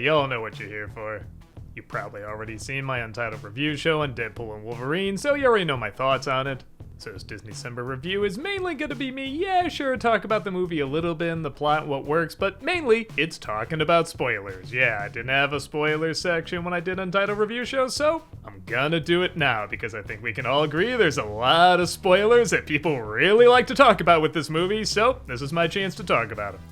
we all know what you're here for. You've probably already seen my untitled review show on Deadpool and Wolverine, so you already know my thoughts on it. So this DisneyCember review is mainly gonna be me, yeah sure, talk about the movie a little bit and the plot and what works, but mainly, it's talking about spoilers. Yeah, I didn't have a spoiler section when I did untitled review shows, so I'm gonna do it now, because I think we can all agree there's a lot of spoilers that people really like to talk about with this movie, so this is my chance to talk about them.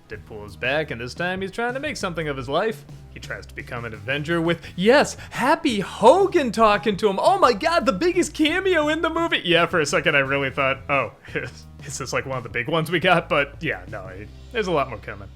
Deadpool is back, and this time he's trying to make something of his life. He tries to become an Avenger with, yes, Happy Hogan talking to him. Oh my god, the biggest cameo in the movie. Yeah, for a second I really thought, oh, is this like one of the big ones we got? But yeah, no, there's a lot more coming.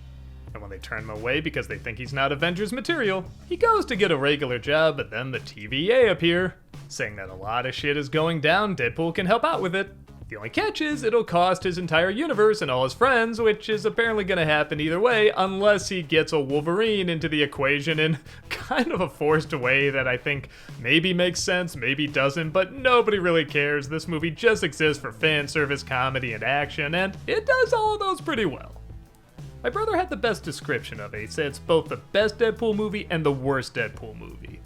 And when they turn him away because they think he's not Avengers material, he goes to get a regular job, but then the TVA appear, saying that a lot of shit is going down, Deadpool can help out with it. The only catch is it'll cost his entire universe and all his friends, which is apparently going to happen either way unless he gets a Wolverine into the equation in kind of a forced way that I think maybe makes sense, maybe doesn't, but nobody really cares. This movie just exists for fan service, comedy, and action, and it does all of those pretty well. My brother had the best description of it. He said it's both the best Deadpool movie and the worst Deadpool movie.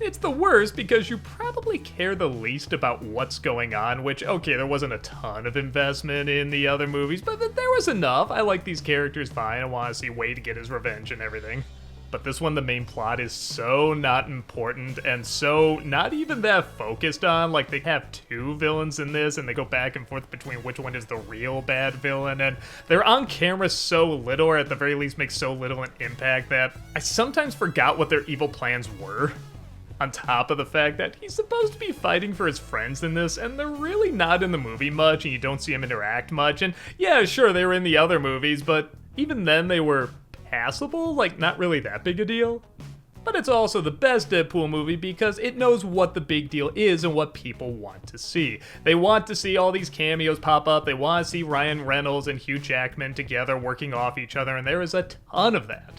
It's the worst because you probably care the least about what's going on, which, okay, there wasn't a ton of investment in the other movies, but there was enough. I like these characters fine. I want to see Wade get his revenge and everything. But this one, the main plot is so not important and so not even that focused on. Like, they have two villains in this, and they go back and forth between which one is the real bad villain, and they're on camera so little, or at the very least make so little an impact, that I sometimes forgot what their evil plans were. On top of the fact that he's supposed to be fighting for his friends in this, and they're really not in the movie much, and you don't see him interact much, and yeah, sure, they were in the other movies, but even then they were passable, like not really that big a deal. But it's also the best Deadpool movie because it knows what the big deal is and what people want to see. They want to see all these cameos pop up, they want to see Ryan Reynolds and Hugh Jackman together working off each other, and there is a ton of that.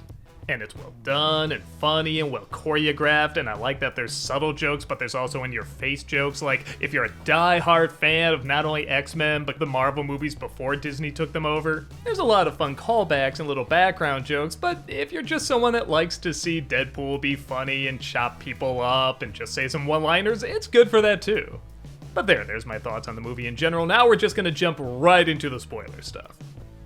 And it's well done and funny and well choreographed, and I like that there's subtle jokes, but there's also in-your-face jokes. Like, if you're a die-hard fan of not only X-Men, but the Marvel movies before Disney took them over, there's a lot of fun callbacks and little background jokes, but if you're just someone that likes to see Deadpool be funny and chop people up and just say some one-liners, it's good for that too. But there's my thoughts on the movie in general. Now we're just gonna jump right into the spoiler stuff.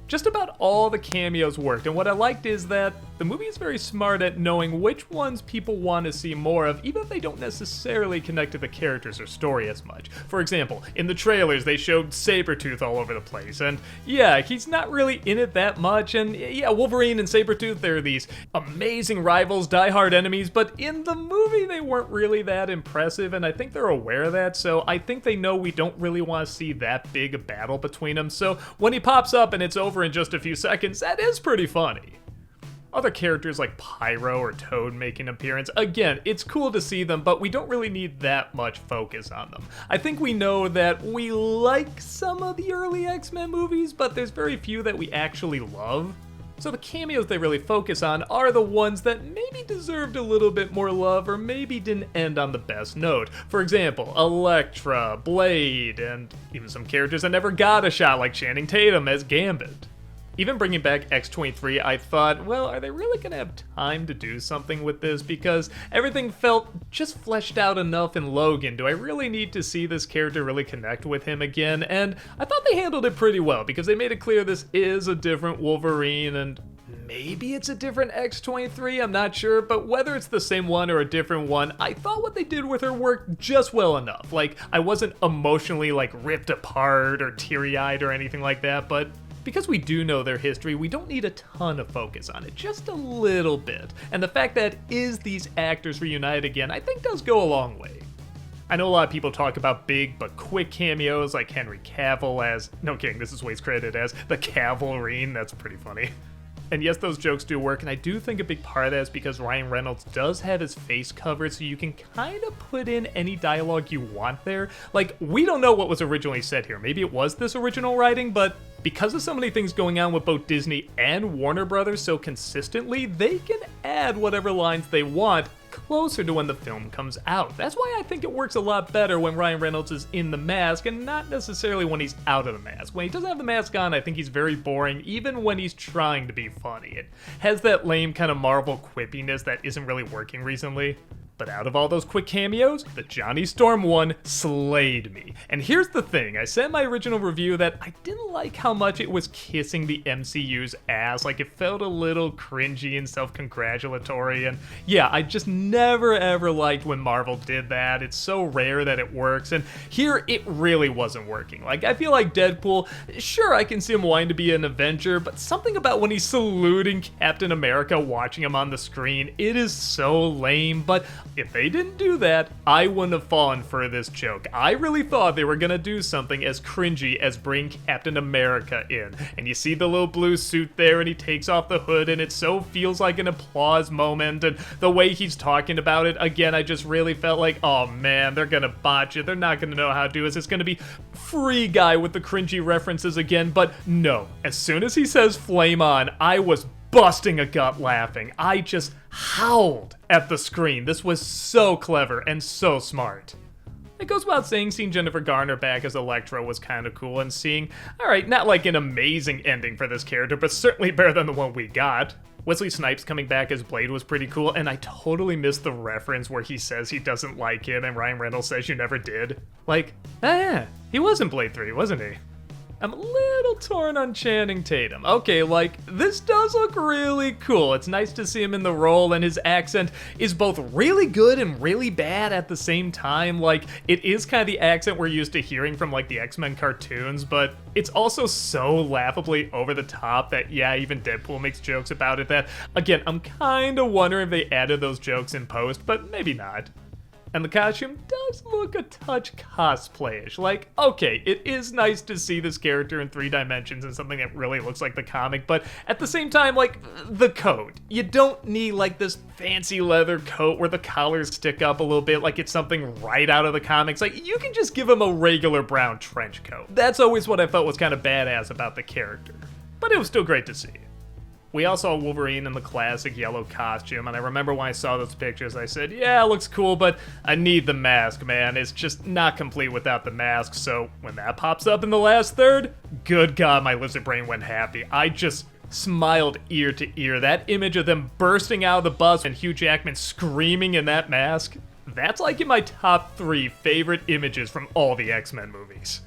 Just about all the cameos worked, and what I liked is that the movie is very smart at knowing which ones people want to see more of, even if they don't necessarily connect to the characters or story as much. For example, in the trailers they showed Sabretooth all over the place, and yeah, he's not really in it that much, and yeah, Wolverine and Sabretooth, they're these amazing rivals, die-hard enemies, but in the movie they weren't really that impressive, and I think they're aware of that, so I think they know we don't really want to see that big a battle between them, so when he pops up and it's over in just a few seconds, that is pretty funny. Other characters like Pyro or Toad make an appearance. Again, it's cool to see them, but we don't really need that much focus on them. I think we know that we like some of the early X-Men movies, but there's very few that we actually love. So the cameos they really focus on are the ones that maybe deserved a little bit more love or maybe didn't end on the best note. For example, Elektra, Blade, and even some characters that never got a shot like Channing Tatum as Gambit. Even bringing back X-23, I thought, well, are they really gonna have time to do something with this? Because everything felt just fleshed out enough in Logan. Do I really need to see this character really connect with him again? And I thought they handled it pretty well, because they made it clear this is a different Wolverine, and maybe it's a different X-23, I'm not sure, but whether it's the same one or a different one, I thought what they did with her worked just well enough. Like, I wasn't emotionally, like, ripped apart or teary-eyed or anything like that, but because we do know their history, we don't need a ton of focus on it, just a little bit. And the fact that is these actors reunited again, I think does go a long way. I know a lot of people talk about big but quick cameos like Henry Cavill as, no kidding, this is what he's credited as, the Cavalrine, that's pretty funny. And yes, those jokes do work, and I do think a big part of that is because Ryan Reynolds does have his face covered, so you can kind of put in any dialogue you want there. Like, we don't know what was originally said here. Maybe it was this original writing, but because of so many things going on with both Disney and Warner Brothers so consistently, they can add whatever lines they want closer to when the film comes out. That's why I think it works a lot better when Ryan Reynolds is in the mask and not necessarily when he's out of the mask. When he doesn't have the mask on, I think he's very boring, even when he's trying to be funny. It has that lame kind of Marvel quippiness that isn't really working recently. But out of all those quick cameos, the Johnny Storm one slayed me. And here's the thing, I said in my original review that I didn't like how much it was kissing the MCU's ass, like it felt a little cringy and self-congratulatory, and yeah, I just never ever liked when Marvel did that. It's so rare that it works, and here it really wasn't working. Like, I feel like Deadpool, sure, I can see him wanting to be an Avenger, but something about when he's saluting Captain America, watching him on the screen, it is so lame, but if they didn't do that, I wouldn't have fallen for this joke. I really thought they were gonna do something as cringy as bring Captain America in. And you see the little blue suit there and he takes off the hood and it so feels like an applause moment, and the way he's talking about it, again, I just really felt like, oh man, they're gonna botch it. They're not gonna know how to do this. It's gonna be Free Guy with the cringy references again, but no. As soon as he says flame on, I was busting a gut laughing. I just howled at the screen. This was so clever and so smart. It goes without saying, seeing Jennifer Garner back as Elektra was kind of cool, and seeing, alright, not like an amazing ending for this character, but certainly better than the one we got. Wesley Snipes coming back as Blade was pretty cool, and I totally missed the reference where he says he doesn't like him and Ryan Reynolds says you never did. Like, yeah, he was in Blade 3, wasn't he? I'm a little torn on Channing Tatum. Okay, like, this does look really cool. It's nice to see him in the role, and his accent is both really good and really bad at the same time. Like, it is kind of the accent we're used to hearing from, like, the X-Men cartoons, but it's also so laughably over the top that, yeah, even Deadpool makes jokes about it that, again, I'm kind of wondering if they added those jokes in post, but maybe not. And the costume does look a touch cosplayish. Like, okay, it is nice to see this character in 3 dimensions and something that really looks like the comic, but at the same time, like, the coat. You don't need, like, this fancy leather coat where the collars stick up a little bit like it's something right out of the comics. Like, you can just give him a regular brown trench coat. That's always what I felt was kind of badass about the character. But it was still great to see. We all saw Wolverine in the classic yellow costume, and I remember when I saw those pictures, I said, yeah, it looks cool, but I need the mask, man. It's just not complete without the mask, so when that pops up in the last third, good God, my lizard brain went happy. I just smiled ear to ear. That image of them bursting out of the bus and Hugh Jackman screaming in that mask, that's like in my top 3 favorite images from all the X-Men movies.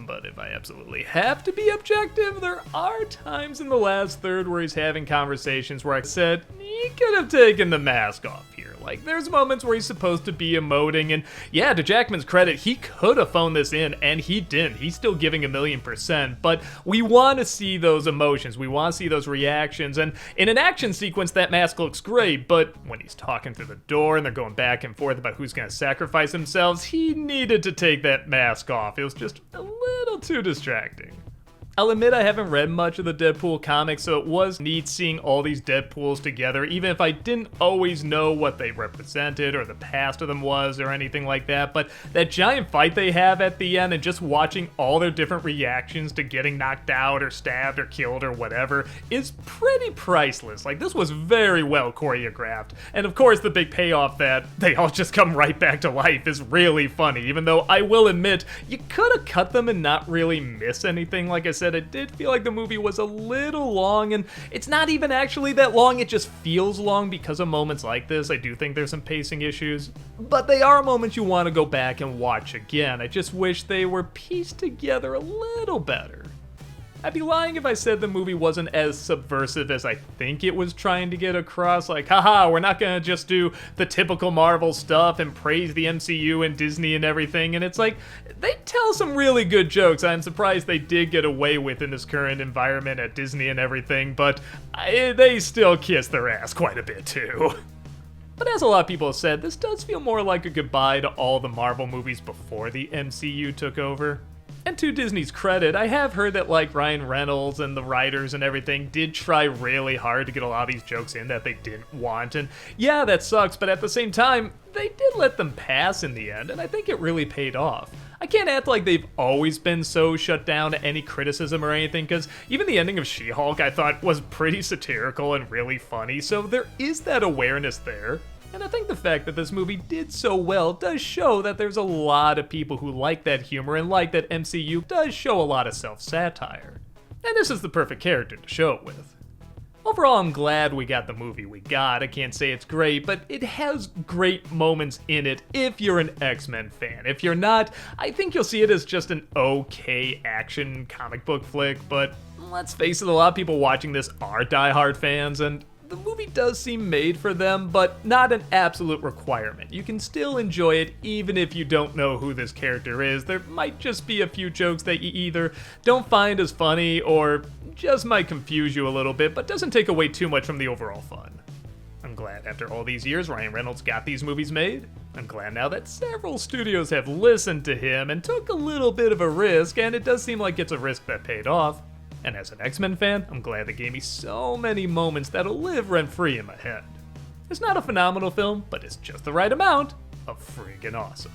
But if I absolutely have to be objective, there are times in the last third where he's having conversations where I said, he could have taken the mask off here. Like, there's moments where he's supposed to be emoting, and yeah, to Jackman's credit, he could have phoned this in, and he didn't. He's still giving 1,000,000%, but we want to see those emotions. We want to see those reactions, and in an action sequence, that mask looks great, but when he's talking through the door and they're going back and forth about who's going to sacrifice themselves, he needed to take that mask off. It was just a little too distracting. I'll admit I haven't read much of the Deadpool comics, so it was neat seeing all these Deadpools together, even if I didn't always know what they represented or the past of them was or anything like that. But that giant fight they have at the end and just watching all their different reactions to getting knocked out or stabbed or killed or whatever is pretty priceless. Like, this was very well choreographed. And of course, the big payoff that they all just come right back to life is really funny, even though I will admit, you could have cut them and not really miss anything. Like I said, it did feel like the movie was a little long, and it's not even actually that long, it just feels long because of moments like this. I do think there's some pacing issues, but they are moments you want to go back and watch again. I just wish they were pieced together a little better. I'd be lying if I said the movie wasn't as subversive as I think it was trying to get across. Like, haha, we're not gonna just do the typical Marvel stuff and praise the MCU and Disney and everything. And it's like, they tell some really good jokes. I'm surprised they did get away with in this current environment at Disney and everything, but they still kiss their ass quite a bit too. But as a lot of people have said, this does feel more like a goodbye to all the Marvel movies before the MCU took over. And to Disney's credit, I have heard that, like, Ryan Reynolds and the writers and everything did try really hard to get a lot of these jokes in that they didn't want, and yeah, that sucks, but at the same time, they did let them pass in the end, and I think it really paid off. I can't act like they've always been so shut down to any criticism or anything, because even the ending of She-Hulk I thought was pretty satirical and really funny, so there is that awareness there. And I think the fact that this movie did so well does show that there's a lot of people who like that humor and like that MCU does show a lot of self-satire. And this is the perfect character to show it with. Overall, I'm glad we got the movie we got. I can't say it's great, but it has great moments in it if you're an X-Men fan. If you're not, I think you'll see it as just an okay action comic book flick, but let's face it, a lot of people watching this are diehard fans, and the movie does seem made for them, but not an absolute requirement. You can still enjoy it even if you don't know who this character is. There might just be a few jokes that you either don't find as funny or just might confuse you a little bit, but doesn't take away too much from the overall fun. I'm glad after all these years Ryan Reynolds got these movies made. I'm glad now that several studios have listened to him and took a little bit of a risk, and it does seem like it's a risk that paid off. And as an X-Men fan, I'm glad they gave me so many moments that'll live rent-free in my head. It's not a phenomenal film, but it's just the right amount of friggin' awesome.